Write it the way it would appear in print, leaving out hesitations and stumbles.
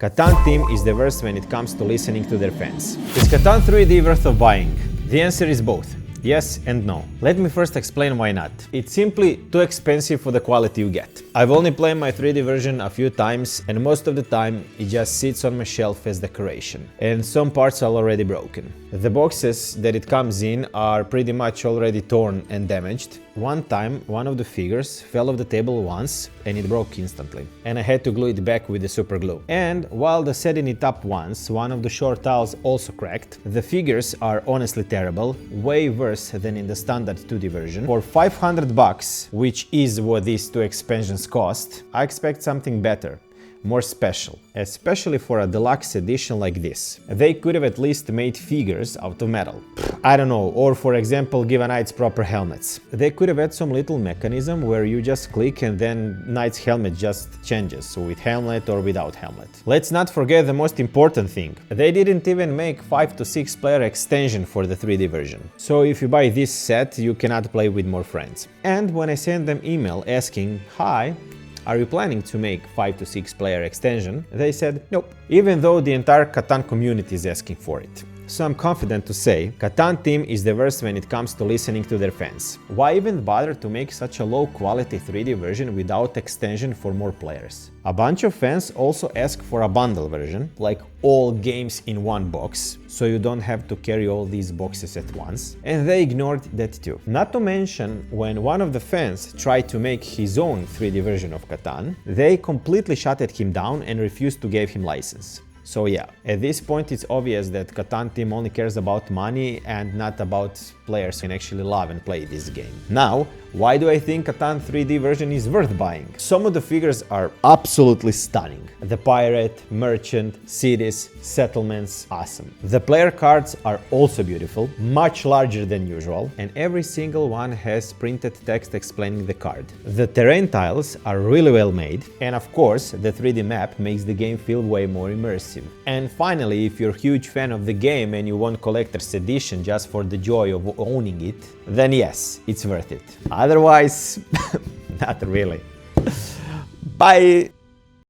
Catan team is the worst when it comes to listening to their fans. Is Catan 3D worth of buying? The answer is both. Yes and no. Let me first explain why not. It's simply too expensive for the quality you get. I've only played my 3D version a few times and most of the time it just sits on my shelf as decoration. And some parts are already broken. The boxes that it comes in are pretty much already torn and damaged. One time one of the figures fell off the table once and it broke instantly. And I had to glue it back with the super glue. And while the setting it up once, one of the short tiles also cracked. The figures are honestly terrible, way worse than in the standard 2D version. For 500 bucks, which is what these two expansions cost, I expect something better, more special, especially for a deluxe edition like this. They could have at least made figures out of metal. I don't know, or for example give a knight's proper helmets. They could have had some little mechanism where you just click and then knight's helmet just changes, so with helmet or without helmet. Let's not forget the most important thing. They didn't even make 5 to 6 player extension for the 3D version. So if you buy this set, you cannot play with more friends. And when I send them email asking, "Hi, are you planning to make 5 to 6 player extension?" they said nope, even though the entire Catan community is asking for it. So I'm confident to say Catan team is the worst when it comes to listening to their fans. Why even bother to make such a low quality 3D version without extension for more players? A bunch of fans also ask for a bundle version, like all games in one box, so you don't have to carry all these boxes at once, and they ignored that too. Not to mention, when one of the fans tried to make his own 3D version of Catan, they completely shut him down and refused to give him license. So yeah, at this point it's obvious that Catan team only cares about money and not about players who can actually love and play this game. Now, why do I think Catan 3D version is worth buying? Some of the figures are absolutely stunning. The pirate, merchant, cities, settlements, awesome. The player cards are also beautiful, much larger than usual, and every single one has printed text explaining the card. The terrain tiles are really well made, and of course the 3D map makes the game feel way more immersive. And finally, if you're a huge fan of the game and you want collector's edition just for the joy of owning it, then yes, it's worth it. Otherwise, not really. Bye!